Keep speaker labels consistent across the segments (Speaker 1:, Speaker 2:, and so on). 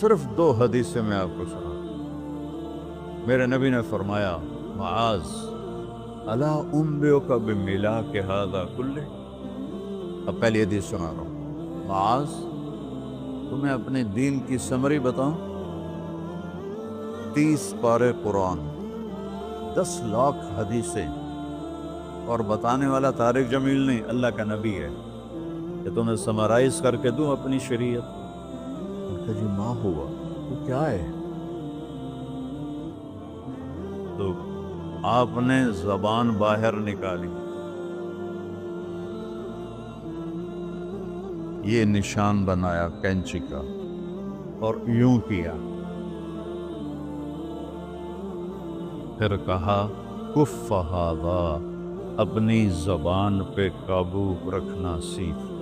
Speaker 1: صرف 2 حدیثیں میں آپ کو سنا. میرے نبی نے فرمایا معاذ الا انبئک بملاک ھذا کلہ. اب پہلی حدیث سنا رہا ہوں. معاذ تمہیں اپنے دین کی سمری بتاؤں. 30 پارے قرآن، 10 لاکھ حدیثیں، اور بتانے والا طارق جمیل نہیں، اللہ کا نبی ہے. کہ تمہیں سمرائز کر کے دوں اپنی شریعت. کہ جی ماں ہوا تو کیا ہے؟ تو آپ نے زبان باہر نکالی، یہ نشان بنایا کینچی کا اور یوں کیا. پھر کہا کف ھذا، اپنی زبان پہ قابو رکھنا سیکھ لو،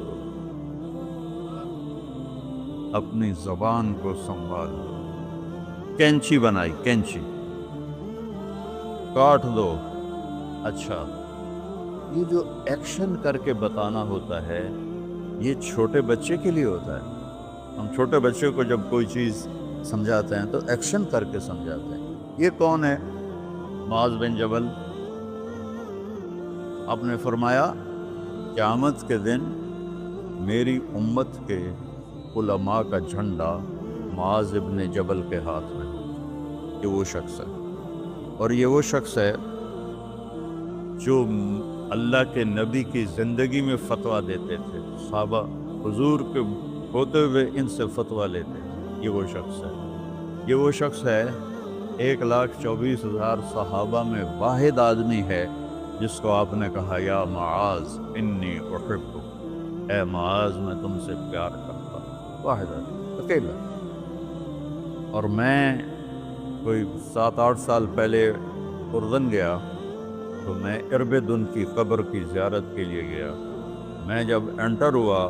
Speaker 1: اپنی زبان کو سنبھال لو. کینچی بنائی، کینچی کاٹ دو. اچھا، یہ جو ایکشن کر کے بتانا ہوتا ہے یہ چھوٹے بچے کے لیے ہوتا ہے. ہم چھوٹے بچے کو جب کوئی چیز سمجھاتے ہیں تو ایکشن کر کے سمجھاتے ہیں. یہ کون ہے؟ معاذ بن جبل. آپ نے فرمایا قیامت کے دن میری امت کے علماء کا جھنڈا معاذ بن جبل کے ہاتھ میں ہوگا. یہ وہ شخص ہے، اور یہ وہ شخص ہے جو اللہ کے نبی کی زندگی میں فتویٰ دیتے تھے. صحابہ حضور کے ہوتے ہوئے ان سے فتویٰ لیتے تھے. یہ وہ شخص ہے. یہ وہ شخص ہے 1,24,000 صحابہ میں واحد آدمی ہے جس کو آپ نے کہا یا معاذ انی احبک، اے معاذ میں تم سے پیار کرتا ہوں. واحد آدمی، اکیلا. اور میں کوئی 7-8 سال پہلے اردن گیا تو میں اربدن کی قبر کی زیارت کے لیے گیا. میں جب انٹر ہوا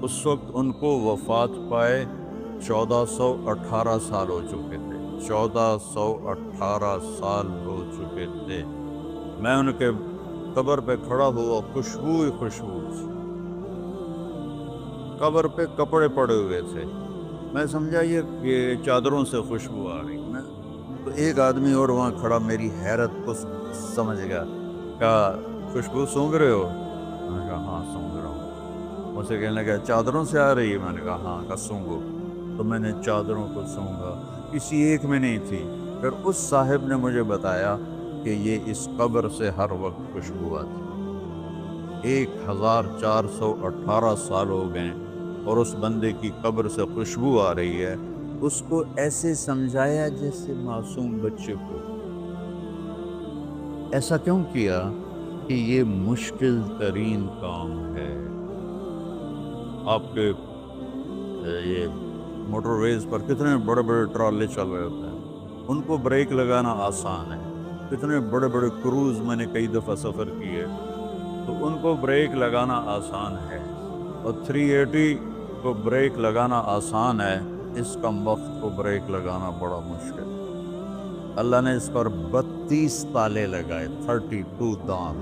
Speaker 1: اس وقت ان کو وفات پائے 1418 سال ہو چکے تھے. 1418 سال ہو چکے تھے. میں ان کے قبر پہ کھڑا ہوا، خوشبو ہی خوشبو تھی. قبر پہ کپڑے پڑے ہوئے تھے. میں سمجھا یہ چادروں سے خوشبو آ رہی. میں تو ایک آدمی اور وہاں کھڑا میری حیرت کو سمجھ گیا. کہا خوشبو سونگ رہے ہو؟ میں نے کہا ہاں سونگ رہا ہوں. مجھ سے کہنے لگا چادروں سے آ رہی ہے؟ میں نے کہا ہاں. کہا سونگو. تو میں نے چادروں کو سونگا. کسی ایک میں نہیں تھی. پھر اس صاحب نے مجھے بتایا کہ یہ اس قبر سے ہر وقت خوشبو آتی. 1418 سال ہو گئے اور اس بندے کی قبر سے خوشبو آ رہی ہے. اس کو ایسے سمجھایا جیسے معصوم بچے کو. ایسا کیوں کیا؟ کہ یہ مشکل ترین کام ہے. آپ کے یہ موٹر ویز پر کتنے بڑے بڑے ٹرالے چل رہے ہوتے ہیں، ان کو بریک لگانا آسان ہے. کتنے بڑے بڑے کروز میں نے کئی دفعہ سفر کیے تو ان کو بریک لگانا آسان ہے، اور 380 کو بریک لگانا آسان ہے. اس کم وقت کو بریک لگانا بڑا مشکل. اللہ نے اس پر 32 تالے لگائے، 32 دان.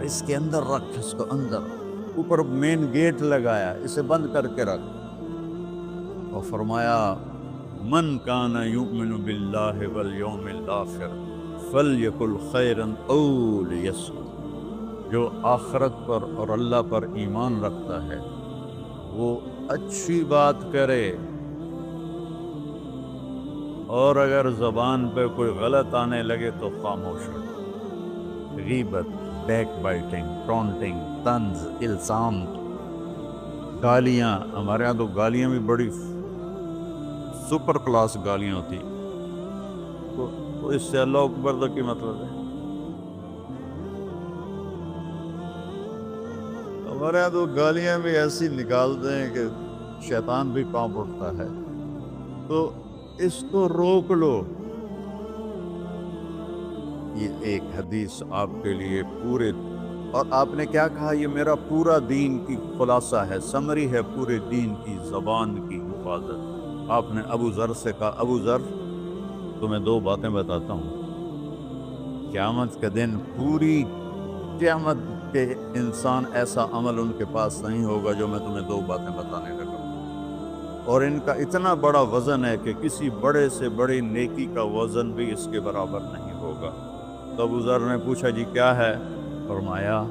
Speaker 1: اس کے اندر رکھ، اس کو اندر. اوپر مین گیٹ لگایا، اسے بند کر کے رکھ. اور فرمایا من کان یؤمن باللہ والیوم الآخر فلیقل خیرا او لیصمت. جو آخرت پر اور اللہ پر ایمان رکھتا ہے وہ اچھی بات کرے، اور اگر زبان پہ کوئی غلط آنے لگے تو خاموش ہو. غیبت، بیک بائٹنگ، ٹونٹنگ، طنز، الزام، گالیاں. ہمارے ہاں تو گالیاں بھی بڑی سپر کلاس گالیاں ہوتی. تو اس سے اللہ اکبر تک کی مطلب ہے. ہمارے یہاں تو گالیاں بھی ایسی نکالتے ہیں کہ شیطان بھی کانپ اٹھتا ہے. تو اس کو روک لو. یہ ایک حدیث آپ کے لیے پورے، اور آپ نے کیا کہا؟ یہ میرا پورا دین کی خلاصہ ہے، سمری ہے پورے دین کی، زبان کی حفاظت. آپ نے ابو ذر سے کہا ابو ذر تمہیں 2 باتیں بتاتا ہوں. قیامت کے دن پوری قیامت کے انسان ایسا عمل ان کے پاس نہیں ہوگا جو میں تمہیں 2 باتیں بتانے لگا. اور ان کا اتنا بڑا وزن ہے کہ کسی بڑے سے بڑی نیکی کا وزن بھی اس کے برابر نہیں ہوگا۔ تو ابو ذر نے پوچھا جی کیا ہے؟ فرمایا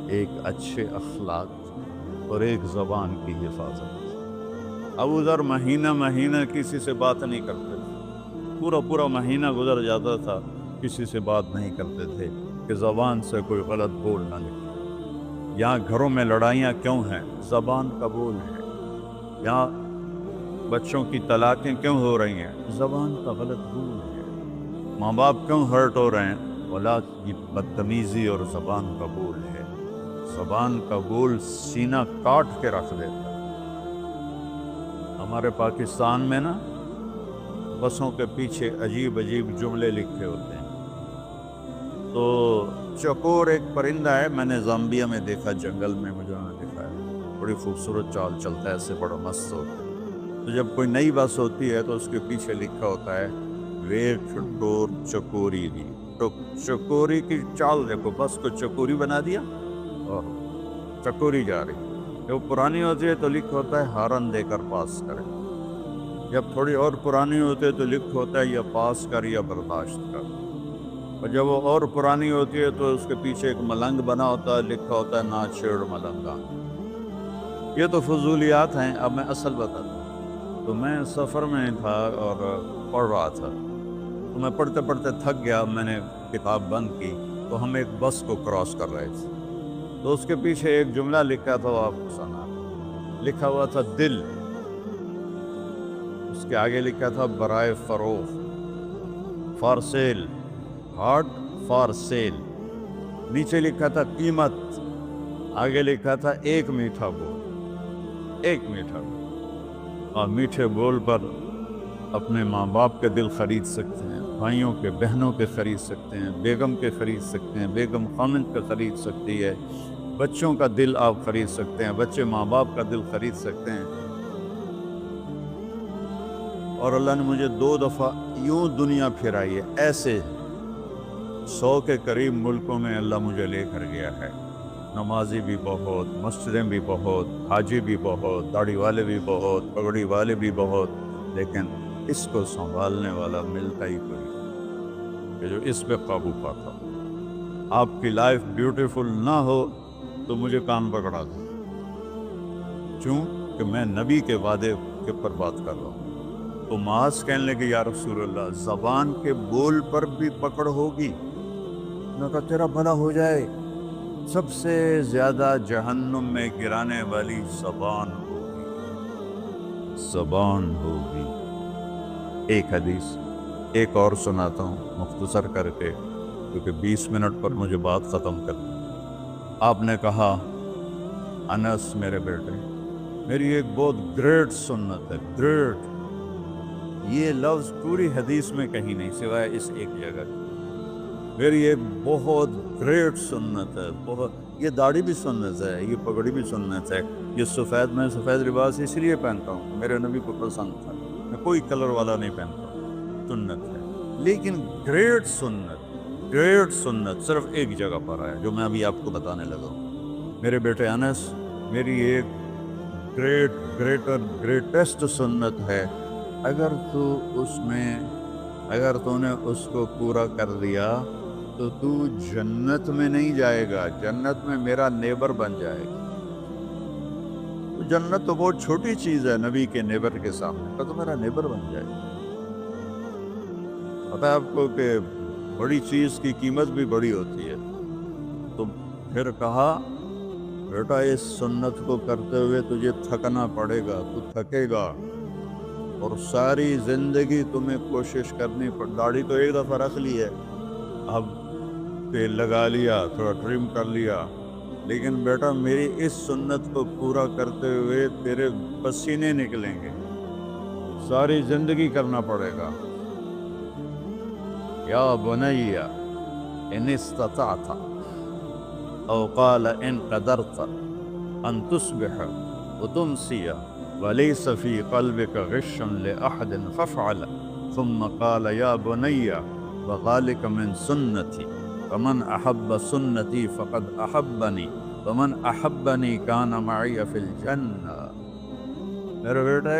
Speaker 1: ایک اچھے اخلاق اور ایک زبان کی حفاظت۔ ابو ذر مہینہ مہینہ کسی سے بات نہیں کرتے تھے، پورا مہینہ گزر جاتا تھا کسی سے بات نہیں کرتے تھے کہ زبان سے کوئی غلط بول نہ نکلے۔ یہاں گھروں میں لڑائیاں کیوں ہیں؟ زبان کا بول ہے۔ یہاں بچوں کی طلاقیں کیوں ہو رہی ہیں؟ زبان کا غلط بول ہے۔ ماں باپ کیوں ہرٹ ہو رہے ہیں؟ اولاد کی بدتمیزی اور زبان کا بول ہے۔ زبان کا بول سینہ کاٹ کے رکھ دیتا ہے۔ ہمارے پاکستان میں نا بسوں کے پیچھے عجیب جملے لکھے ہوتے ہیں۔ تو چکور ایک پرندہ ہے، میں نے زامبیا میں دیکھا، جنگل میں مجھے دیکھا ہے، بڑی خوبصورت چال چلتا ہے، ایسے بڑا مست ہوتا ہے۔ تو جب کوئی نئی بس ہوتی ہے تو اس کے پیچھے لکھا ہوتا ہے ویٹ ڈور چکوری دی۔ تو چکوری کی چال دیکھو، بس کو چکوری بنا دیا اور چکوری جا رہی۔ جب پرانی ہوتی ہے تو لکھا ہوتا ہے ہارن دے کر پاس کرے۔ جب تھوڑی اور پرانی ہوتی ہے تو لکھا ہوتا ہے یا پاس کر یا برداشت کر۔ اور جب وہ اور پرانی ہوتی ہے تو اس کے پیچھے ایک ملنگ بنا ہوتا ہے، لکھا ہوتا ہے نا چھیڑ ملنگا۔ یہ تو فضولیات ہیں۔ اب میں اصل بتاتا ہوں۔ تو میں سفر میں تھا اور پڑھ رہا تھا، تو میں پڑھتے پڑھتے تھک گیا، میں نے کتاب بند کی، تو ہم ایک بس کو کراس کر رہے تھے، تو اس کے پیچھے ایک جملہ لکھا تھا، وہ آپ کو سنا، لکھا ہوا تھا دل، اس کے آگے لکھا تھا برائے فروخت، for sale, heart for sale, نیچے لکھا تھا قیمت، آگے لکھا تھا ایک میٹھا بول، ایک میٹھا بول۔ اور میٹھے بول پر اپنے ماں باپ کے دل خرید سکتے ہیں، بھائیوں کے، بہنوں کے خرید سکتے ہیں، بیگم کے خرید سکتے ہیں، بیگم خامند کا خرید سکتی ہے، بچوں کا دل آپ خرید سکتے ہیں، بچے ماں باپ کا دل خرید سکتے ہیں۔ اور اللہ نے مجھے 2 دفعہ یوں دنیا پھرائی ہے، ایسے 100 کے قریب ملکوں میں اللہ مجھے لے کر گیا ہے۔ نمازی بھی بہت، مسجدیں بھی بہت، حاجی بھی بہت، داڑھی والے بھی بہت، پگڑی والے بھی بہت، لیکن اس کو سنبھالنے والا ملتا ہی کوئی کہ جو اس پہ قابو پاتا ہو۔ آپ کی لائف بیوٹیفل نہ ہو تو مجھے کان پکڑا دو، کیوں کہ میں نبی کے وعدے کے پر بات کر رہا ہوں۔ تو معاذ کہنے لگے یا رسول اللہ زبان کے بول پر بھی پکڑ ہوگی؟ میں کہا تیرا بھلا ہو جائے، سب سے زیادہ جہنم میں گرانے والی زبان ہوگی، زبان ہوگی۔ ایک حدیث ایک اور سناتا ہوں مختصر کر کے، کیونکہ 20 منٹ پر مجھے بات ختم کرنی۔ آپ نے کہا انس میرے بیٹے، میری ایک بہت گریٹ سنت ہے، گریٹ، یہ لفظ پوری حدیث میں کہیں نہیں سوائے اس ایک جگہ کی۔ میری ایک بہت گریٹ سنت ہے، بہت، یہ داڑھی بھی سنت ہے، یہ پگڑی بھی سنت ہے، یہ سفید، میں سفید لباس اس لیے پہنتا ہوں، میرے نبی کو پسند تھا، میں کوئی کلر والا نہیں پہنتا ہوں، سنت ہے۔ لیکن گریٹ سنت صرف ایک جگہ پر ہے جو میں ابھی آپ کو بتانے لگا ہوں۔ میرے بیٹے انس، میری ایک گریٹسٹ سنت ہے، اگر تو نے اس کو پورا کر دیا تو تو جنت میں نہیں جائے گا، جنت میں میرا نیبر بن جائے گا۔ تو جنت تو بہت چھوٹی چیز ہے نبی کے نیبر کے سامنے، تو میرا نیبر بن جائے گا۔ پتہ ہے آپ کو کہ بڑی چیز کی قیمت بھی بڑی ہوتی ہے۔ تو پھر کہا بیٹا اس سنت کو کرتے ہوئے تجھے تھکنا پڑے گا، تو تھکے گا، اور ساری زندگی تمہیں کوشش کرنی پڑ، داڑھی تو ایک دفعہ رکھ لی ہے، اب تیل لگا لیا، تھوڑا ٹرم کر لیا، لیکن بیٹا میری اس سنت کو پورا کرتے ہوئے تیرے پسینے نکلیں گے، ساری زندگی کرنا پڑے گا۔ یا بنی ان استطعت او قال ان قدرت ان تصبح وتمسی وليس في قلبك غش لأحد فافعل، ثم قال يا بني وذلك من سنتي فمن أحب سنتي فقد أحبني ومن أحبني كان معي في الجنة۔ میرے بیٹے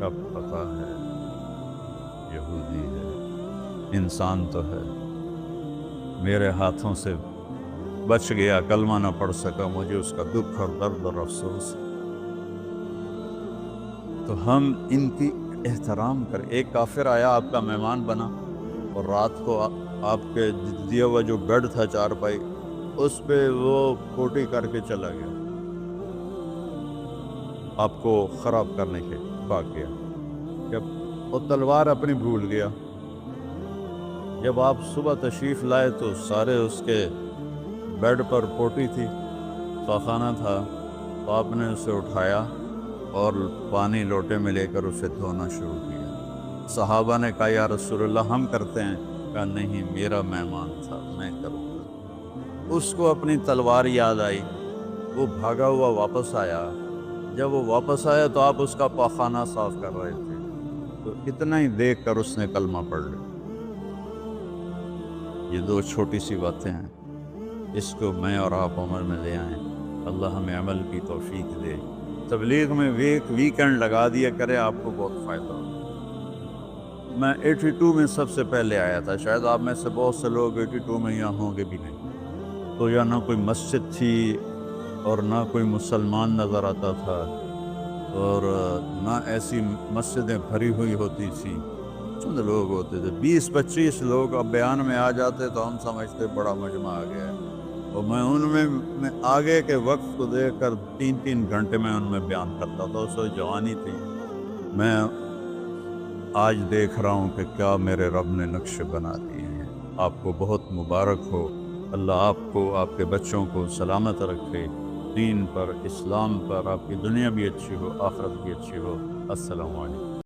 Speaker 1: کب پتا ہے یہودی ہے، انسان تو ہے، میرے ہاتھوں سے بچ گیا، کلمہ نہ پڑھ سکا، مجھے اس کا دکھ اور درد اور افسوس. تو ہم ان کی احترام کریں. ایک کافر آیا، آپ کا مہمان بنا، اور رات کو آپ کے دیا ہوا جو بیڈ تھا چارپائی، اس پہ وہ پوٹی کر کے چلا گیا، آپ کو خراب کرنے کے بھاگ گیا. جب وہ تلوار اپنی بھول گیا، جب آپ صبح تشریف لائے تو سارے اس کے بیڈ پر پوٹی تھی، پاخانہ تھا. تو آپ نے اسے اٹھایا اور پانی لوٹے میں لے کر اسے دھونا شروع کیا. صحابہ نے کہا یا رسول اللہ ہم کرتے ہیں. کہا نہیں، میرا مہمان تھا، میں کروں گا. اس کو اپنی تلوار یاد آئی، وہ بھاگا ہوا واپس آیا. جب وہ واپس آیا تو آپ اس کا پاخانہ صاف کر رہے تھے، تو اتنا ہی دیکھ کر اس نے کلمہ پڑھ لیا. یہ دو چھوٹی سی باتیں ہیں، اس کو میں اور آپ عمل میں لے آئیں. اللہ ہمیں عمل کی توفیق دے. تبلیغ میں ویکنڈ لگا دیا کرے، آپ کو بہت فائدہ ہوگا. میں 82 میں سب سے پہلے آیا تھا، شاید آپ میں سے بہت سے لوگ 82 میں یہاں ہوں گے بھی نہیں. تو یہاں نہ کوئی مسجد تھی اور نہ کوئی مسلمان نظر آتا تھا، اور نہ ایسی مسجدیں بھری ہوئی ہوتی تھیں. چند لوگ ہوتے تھے، 20-25 لوگ. اب بیان میں آ جاتے تو ہم سمجھتے بڑا مجمع آ گیا ہے، اور میں ان میں آگے کے وقت کو دیکھ کر 3 گھنٹے میں ان میں بیان کرتا تھا. اس وقت جوانی تھی. میں آج دیکھ رہا ہوں کہ کیا میرے رب نے نقش بنا دیے ہیں. آپ کو بہت مبارک ہو. اللہ آپ کو، آپ کے بچوں کو سلامت رکھے، دین پر، اسلام پر. آپ کی دنیا بھی اچھی ہو، آخرت بھی اچھی ہو. السلام علیکم.